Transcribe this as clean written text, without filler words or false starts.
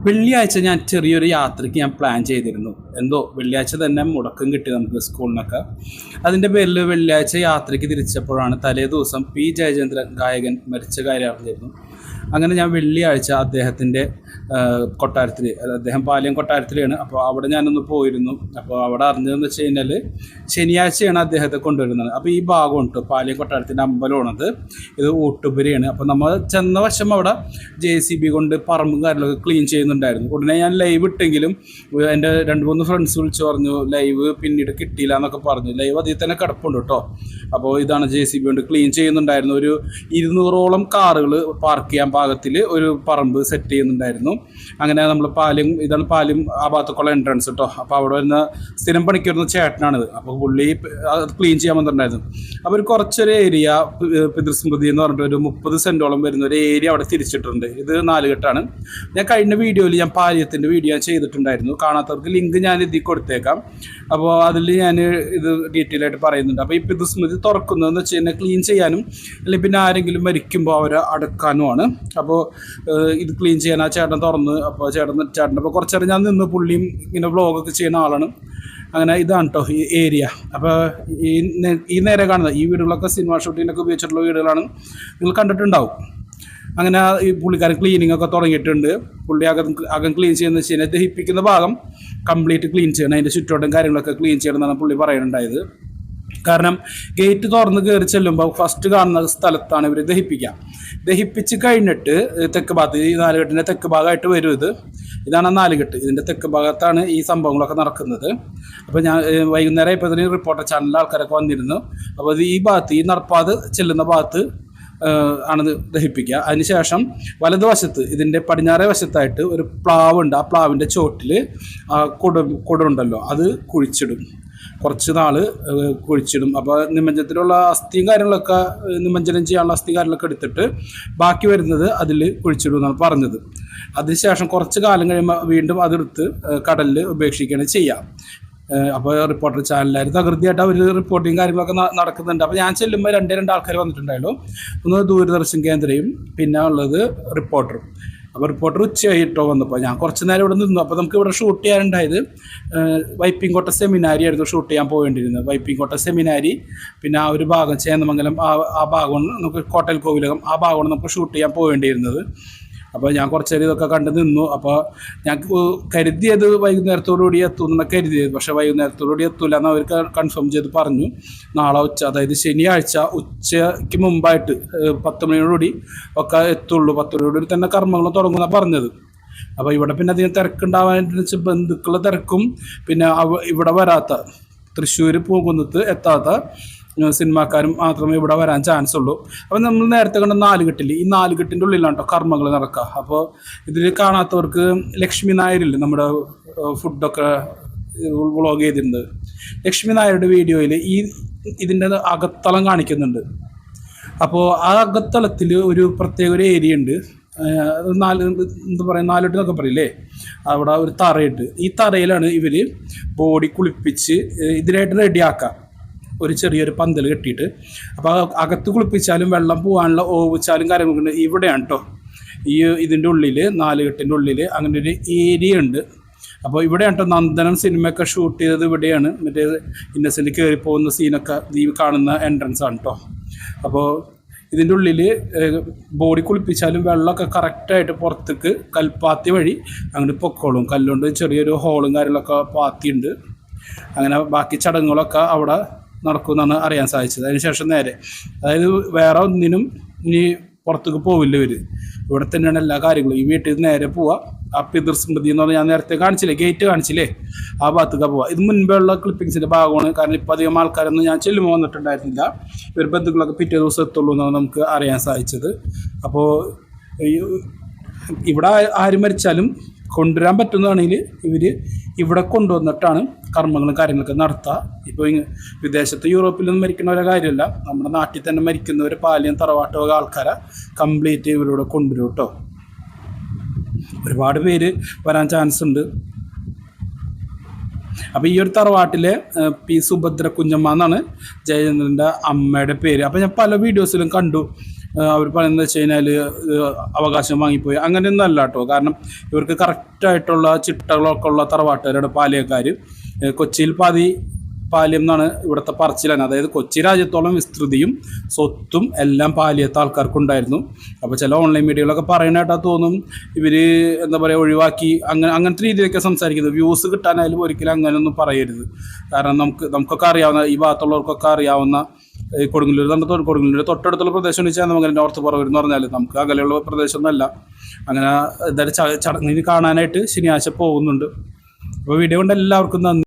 വെള്ളിയാഴ്ച ഞാൻ ചെറിയൊരു യാത്രയ്ക്ക് ഞാൻ പ്ലാൻ ചെയ്തിരുന്നു. എന്തോ വെള്ളിയാഴ്ച തന്നെ മുടക്കം കിട്ടി നമുക്ക് സ്കൂളിനൊക്കെ. അതിൻ്റെ പേരിൽ വെള്ളിയാഴ്ച യാത്രയ്ക്ക് തിരിച്ചപ്പോഴാണ് തലേ ദിവസം പി ജയചന്ദ്രൻ ഗായകൻ മരിച്ച കാര്യം അറിഞ്ഞിരുന്നു. അങ്ങനെ ഞാൻ വെള്ളിയാഴ്ച അദ്ദേഹത്തിൻ്റെ കൊട്ടാരത്തിൽ, അദ്ദേഹം പാലിയം കൊട്ടാരത്തിലാണ്, അപ്പോൾ അവിടെ ഞാനൊന്ന് പോയിരുന്നു. അപ്പോൾ അവിടെ അറിഞ്ഞതെന്ന് വെച്ച് കഴിഞ്ഞാൽ ശനിയാഴ്ചയാണ് അദ്ദേഹത്തെ കൊണ്ടുവരുന്നത്. അപ്പോൾ ഈ ഭാഗം ഉണ്ട് പാലിയം കൊട്ടാരത്തിൻ്റെ അമ്പലമാണത്, ഇത് ഊട്ടുപുരയാണ്. അപ്പോൾ നമ്മൾ ചെന്ന വശം അവിടെ JCB കൊണ്ട് പറമ്പും കാര്യങ്ങളൊക്കെ ക്ലീൻ ചെയ്യുന്നുണ്ടായിരുന്നു. ഉടനെ ഞാൻ ലൈവ് ഇട്ടെങ്കിലും എൻ്റെ 2-3 ഫ്രണ്ട്സ് വിളിച്ച് പറഞ്ഞു ലൈവ് പിന്നീട് കിട്ടിയില്ല എന്നൊക്കെ പറഞ്ഞു. ലൈവ് അതിൽ തന്നെ കിടപ്പുണ്ട് കേട്ടോ. അപ്പോൾ ഇതാണ് JCB കൊണ്ട് ക്ലീൻ ചെയ്യുന്നുണ്ടായിരുന്നു. ഒരു 200ഓളം കാറുകൾ പാർക്ക് ചെയ്യാൻ പാകത്തിൽ ഒരു പറമ്പ് സെറ്റ് ചെയ്യുന്നുണ്ടായിരുന്നു. അങ്ങനെ നമ്മൾ ഇതാണ് പാലും ആ ഭാഗത്തേക്കുള്ള എൻട്രൻസ് കേട്ടോ. അപ്പോൾ അവിടെ വരുന്ന സ്ഥിരം പണിക്ക് വരുന്ന ചേട്ടനാണിത്. അപ്പോൾ പുള്ളി അത് ക്ലീൻ ചെയ്യാൻ വന്നിട്ടുണ്ടായിരുന്നു. അപ്പോൾ ഒരു കുറച്ചൊരു ഏരിയ പിതൃസ്മൃതി എന്ന് പറഞ്ഞിട്ട് ഒരു 30 സെൻറ്റോളം വരുന്ന ഒരു ഏരിയ അവിടെ തിരിച്ചിട്ടുണ്ട്. ഇത് 4 കെട്ടാണ്. ഞാൻ കഴിഞ്ഞ വീഡിയോയിൽ ഞാൻ പാലിയത്തിൻ്റെ വീഡിയോ ഞാൻ ചെയ്തിട്ടുണ്ടായിരുന്നു. കാണാത്തവർക്ക് ലിങ്ക് ഞാൻ ഇതിൽ കൊടുത്തേക്കാം. അപ്പോൾ അതിൽ ഞാൻ ഇത് ഡീറ്റെയിൽ ആയിട്ട് പറയുന്നുണ്ട്. അപ്പോൾ ഈ പിതൃസ്മൃതി തുറക്കുന്നതെന്ന് വെച്ച് കഴിഞ്ഞാൽ ക്ലീൻ ചെയ്യാനും അല്ലെങ്കിൽ പിന്നെ ആരെങ്കിലും മരിക്കുമ്പോൾ അവരെ അടക്കാനുമാണ്. അപ്പോൾ ഇത് ക്ലീൻ ചെയ്യാൻ ആ ചേട്ടൻ തുറന്ന്, അപ്പോൾ ചേട്ടൻ്റെ അപ്പോൾ കുറച്ചേരം ഞാൻ നിന്ന്, പുള്ളിയും ഇങ്ങനെ വ്ളോഗൊക്കെ ചെയ്യുന്ന ആളാണ്. അങ്ങനെ ഇതാണ് കേട്ടോ ഈ ഏരിയ. അപ്പോൾ ഈ നേരെ കാണുന്നത് ഈ വീടുകളൊക്കെ സിനിമ ഷൂട്ടിങ്ങിനൊക്കെ ഉപയോഗിച്ചിട്ടുള്ള വീടുകളാണ്, നിങ്ങൾ കണ്ടിട്ടുണ്ടാവും. അങ്ങനെ ഈ പുള്ളിക്കാരൻ ക്ലീനിങ് ഒക്കെ തുടങ്ങിയിട്ടുണ്ട്. പുള്ളി അകം ക്ലീൻ ചെയ്യുന്നത് വെച്ച് കഴിഞ്ഞാൽ ദഹിപ്പിക്കുന്ന ഭാഗം കംപ്ലീറ്റ് ക്ലീൻ ചെയ്യണം, അതിൻ്റെ ചുറ്റോട്ടും കാര്യങ്ങളൊക്കെ ക്ലീൻ ചെയ്യണം എന്നാണ് പുള്ളി പറയുന്നുണ്ടായത്. കാരണം ഗേറ്റ് തുറന്ന് കയറി ചെല്ലുമ്പോൾ ഫസ്റ്റ് കാണുന്ന സ്ഥലത്താണ് ഇവർ ദഹിപ്പിച്ച് കഴിഞ്ഞിട്ട് തെക്ക് ഭാഗത്ത്, ഈ 4 കെട്ടിൻ്റെ തെക്ക് ഭാഗമായിട്ട് വരും. ഇതാണ് 4 കെട്ട്. ഇതിൻ്റെ തെക്ക് ഭാഗത്താണ് ഈ സംഭവങ്ങളൊക്കെ നടക്കുന്നത്. അപ്പോൾ ഞാൻ വൈകുന്നേരം ഇപ്പോൾ ഇതിന് റിപ്പോർട്ടർ ചാനലിലെ ആൾക്കാരൊക്കെ വന്നിരുന്നു. അപ്പോൾ ഇത് ഈ ഭാഗത്ത്, ഈ നടപ്പാത് ചെല്ലുന്ന ഭാഗത്ത് ആണിത് ദഹിപ്പിക്കുക. അതിനുശേഷം വലതുവശത്ത്, ഇതിൻ്റെ പടിഞ്ഞാറേ വശത്തായിട്ട് ഒരു പ്ലാവുണ്ട്. ആ പ്ലാവിൻ്റെ ചോട്ടിൽ ആ കുടമുണ്ടല്ലോ അത് കുഴിച്ചിടും, കുറച്ച് നാൾ കുഴിച്ചിടും. അപ്പോൾ നിമജ്ജനത്തിലുള്ള അസ്ഥിയും കാര്യങ്ങളൊക്കെ, നിമജ്ജനം ചെയ്യാനുള്ള അസ്ഥി കാര്യങ്ങളൊക്കെ എടുത്തിട്ട് ബാക്കി വരുന്നത് അതിൽ കുഴിച്ചിടും എന്നാണ് പറഞ്ഞത്. അതിനുശേഷം കുറച്ച് കാലം കഴിയുമ്പോൾ വീണ്ടും അതെടുത്ത് കടലിൽ ഉപേക്ഷിക്കുകയാണ് ചെയ്യുക. അപ്പോൾ റിപ്പോർട്ടർ ചാനലിലായിരുന്നു തകൃതിയായിട്ട് അവർ റിപ്പോർട്ടിങ് കാര്യങ്ങളൊക്കെ നടക്കുന്നുണ്ട്. അപ്പോൾ ഞാൻ ചെല്ലുമ്പോൾ 2 ആൾക്കാർ വന്നിട്ടുണ്ടായിരുന്നു. ഒന്ന് ദൂരദർശൻ കേന്ദ്രയും പിന്നെ ഉള്ളത് റിപ്പോർട്ടറും. അപ്പോൾ റിപ്പോർട്ടർ ഉച്ചയായിട്ടോ വന്നപ്പോൾ ഞാൻ കുറച്ച് നേരം ഇവിടെ നിന്നു. അപ്പോൾ നമുക്ക് ഇവിടെ ഷൂട്ട് ചെയ്യാനുണ്ടായത് വൈപ്പിൻകോട്ട സെമിനാരി ആയിരുന്നു ഷൂട്ട് ചെയ്യാൻ പോകേണ്ടിയിരുന്നത്. വൈപ്പിൻകോട്ട സെമിനാരി, പിന്നെ ആ ഒരു ഭാഗം ചേന്നമംഗലം, ആ ഭാഗമാണ് നമുക്ക് കോട്ടൽ കോവിലകം, ആ ഭാഗമാണ് നമുക്ക് ഷൂട്ട് ചെയ്യാൻ പോകേണ്ടിയിരുന്നത്. അപ്പോൾ ഞാൻ കുറച്ച് നേരം ഇതൊക്കെ കണ്ടു നിന്നു. അപ്പോൾ ഞാൻ കരുതിയത് വൈകുന്നേരത്തോടുകൂടി എത്തുമെന്നാണ് കരുതിയത്. പക്ഷേ വൈകുന്നേരത്തോടുകൂടി എത്തൂല എന്ന് അവർ കൺഫേം ചെയ്ത് പറഞ്ഞു. നാളെ അതായത് ശനിയാഴ്ച ഉച്ചയ്ക്ക് മുമ്പായിട്ട് 10 മണിയോടുകൂടി ഒക്കെ എത്തുള്ളൂ. 10 മണിയോടുകൂടി തന്നെ കർമ്മങ്ങൾ തുടങ്ങുമെന്നാണ് പറഞ്ഞത്. അപ്പോൾ ഇവിടെ പിന്നെ അധികം തിരക്കുണ്ടാവാനായിട്ട് വെച്ചാൽ ബന്ധുക്കളുടെ തിരക്കും, പിന്നെ ഇവിടെ വരാത്ത, തൃശ്ശൂർ പോകുന്നത് എത്താത്ത സിനിമാക്കാരും മാത്രമേ ഇവിടെ വരാൻ ചാൻസ് ഉള്ളൂ. അപ്പോൾ നമ്മൾ നേരത്തെ കണ്ട 4 കെട്ടിൽ, ഈ 4 കെട്ടിൻ്റെ ഉള്ളിലാണ് കേട്ടോ കർമ്മങ്ങൾ നടക്കുക. അപ്പോൾ ഇതിൽ കാണാത്തവർക്ക് ലക്ഷ്മി നായരില്ലേ, നമ്മുടെ ഫുഡൊക്കെ വ്ളോഗ് ചെയ്തിട്ടുണ്ട്, ലക്ഷ്മി നായരുടെ വീഡിയോയിൽ ഇതിൻ്റെ അകത്തളം കാണിക്കുന്നുണ്ട്. അപ്പോൾ ആ അകത്തളത്തിൽ ഒരു പ്രത്യേക ഒരു ഏരിയ ഉണ്ട്. 4 എന്നൊക്കെ പറയില്ലേ, അവിടെ ഒരു തറയിട്ട്, ഈ തറയിലാണ് ഇവർ ബോഡി കുളിപ്പിച്ച് ഇതിനായിട്ട് റെഡിയാക്കുക. ഒരു ചെറിയൊരു പന്തൽ കെട്ടിയിട്ട്, അപ്പോൾ അകത്ത് കുളിപ്പിച്ചാലും വെള്ളം പോകാനുള്ള ഓവിച്ചാലും കാര്യങ്ങളൊക്കെ ഇവിടെയാണ് കേട്ടോ. ഇതിൻ്റെ ഉള്ളിൽ 4 കെട്ടിൻ്റെ ഉള്ളിൽ അങ്ങനെ ഒരു ഏരിയ ഉണ്ട്. അപ്പോൾ ഇവിടെയാണ് കേട്ടോ നന്ദനം സിനിമയൊക്കെ ഷൂട്ട് ചെയ്തത്. ഇവിടെയാണ് മറ്റേ ഇന്നസെൻ്റ് കയറി പോകുന്ന സീനൊക്കെ ഈ കാണുന്ന എൻട്രൻസ് ആണ് കേട്ടോ. അപ്പോൾ ഇതിൻ്റെ ഉള്ളിൽ ബോഡി കുളിപ്പിച്ചാലും വെള്ളമൊക്കെ കറക്റ്റായിട്ട് പുറത്തേക്ക് കൽപ്പാത്തി വഴി അങ്ങോട്ട് പൊക്കോളും. കല്ലുകൊണ്ട് ചെറിയൊരു ഹോളും കാര്യങ്ങളൊക്കെ പാത്തിയുണ്ട്. അങ്ങനെ ബാക്കി ചടങ്ങുകളൊക്കെ അവിടെ നടക്കുമെന്നാണ് അറിയാൻ സാധിച്ചത്. അതിനുശേഷം നേരെ, അതായത് വേറെ ഒന്നിനും ഇനി പുറത്തേക്ക് പോവില്ല ഇവർ, ഇവിടെ തന്നെയാണ് എല്ലാ കാര്യങ്ങളും. ഈ വീട്ടിൽ നേരെ പോവുക. ആ പിതൃസ്മൃതി എന്ന് പറഞ്ഞാൽ ഞാൻ നേരത്തെ കാണിച്ചില്ലേ, ഗേറ്റ് കാണിച്ചില്ലേ, ആ ഭാഗത്തേക്ക് പോവുക. ഇത് മുൻപേ ഉള്ള ക്ലിപ്പിങ്സിൻ്റെ ഭാഗമാണ്. കാരണം ഇപ്പോൾ അധികം ആൾക്കാരൊന്നും ഞാൻ ചെല്ലുമ്പോൾ വന്നിട്ടുണ്ടായിരുന്നില്ല. ഇവർ ബന്ധുക്കളൊക്കെ പിറ്റേ ദിവസം എത്തുള്ളൂ എന്നാണ് നമുക്ക് അറിയാൻ സാധിച്ചത്. അപ്പോൾ ഇവിടെ ആര് മരിച്ചാലും കൊണ്ടുവരാൻ പറ്റുന്നതാണെങ്കിൽ ഇവർ ഇവിടെ കൊണ്ടുവന്നിട്ടാണ് കർമ്മങ്ങളും കാര്യങ്ങളൊക്കെ നടത്തുക. ഇപ്പോൾ വിദേശത്ത് യൂറോപ്പിലൊന്നും മരിക്കുന്നവരെ കാര്യമല്ല, നമ്മുടെ നാട്ടിൽ തന്നെ മരിക്കുന്നവർ പാലിയം തറവാട്ടോ ആൾക്കാരെ കംപ്ലീറ്റ് ഇവരിവിടെ കൊണ്ടുവരും കേട്ടോ. ഒരുപാട് പേര് വരാൻ ചാൻസ് ഉണ്ട്. അപ്പോൾ ഈ ഒരു തറവാട്ടിലെ പി സുഭദ്ര കുഞ്ഞമ്മ എന്നാണ് ജയചന്ദ്രൻ്റെ അമ്മയുടെ പേര്. അപ്പോൾ ഞാൻ പല വീഡിയോസിലും കണ്ടു അവർ പറയുന്നത് വെച്ച് കഴിഞ്ഞാൽ അവകാശം വാങ്ങിപ്പോയി, അങ്ങനെയൊന്നും അല്ല കേട്ടോ. കാരണം ഇവർക്ക് കറക്റ്റായിട്ടുള്ള ചിട്ടകളൊക്കെ ഉള്ള തറവാട്ടുകാരുടെ പാലിയക്കാർ കൊച്ചിയിൽ പാലിയം എന്നാണ് ഇവിടുത്തെ പറച്ചിലാണ്. അതായത് കൊച്ചി രാജ്യത്തോളം വിസ്തൃതിയും സ്വത്തും എല്ലാം പാലിയത്തെ ആൾക്കാർക്കുണ്ടായിരുന്നു. അപ്പോൾ ചില ഓൺലൈൻ മീഡിയകളൊക്കെ പറയാനായിട്ടാ തോന്നും ഇവർ എന്താ പറയുക ഒഴിവാക്കി അങ്ങനത്തെ രീതിയിലൊക്കെ സംസാരിക്കുന്നത്. വ്യൂസ് കിട്ടാനായാലും ഒരിക്കലും അങ്ങനെയൊന്നും പറയരുത്. കാരണം നമുക്കൊക്കെ അറിയാവുന്ന, ഈ ഭാഗത്തുള്ളവർക്കൊക്കെ അറിയാവുന്ന കൊടുങ്ങല്ലൂർ തൊട്ടടുത്തുള്ള പ്രദേശം എന്ന് വെച്ചാൽ നമുക്ക് നോർത്ത് പുറവൂർ എന്ന് പറഞ്ഞാൽ നമുക്ക് അകലെയുള്ള പ്രദേശമൊന്നുമല്ല. അങ്ങനെ എന്തായാലും ചടങ്ങിന് കാണാനായിട്ട് ശനിയാഴ്ച പോകുന്നുണ്ട്. അപ്പോൾ വീഡിയോ കൊണ്ട് എല്ലാവർക്കും നന്ദി.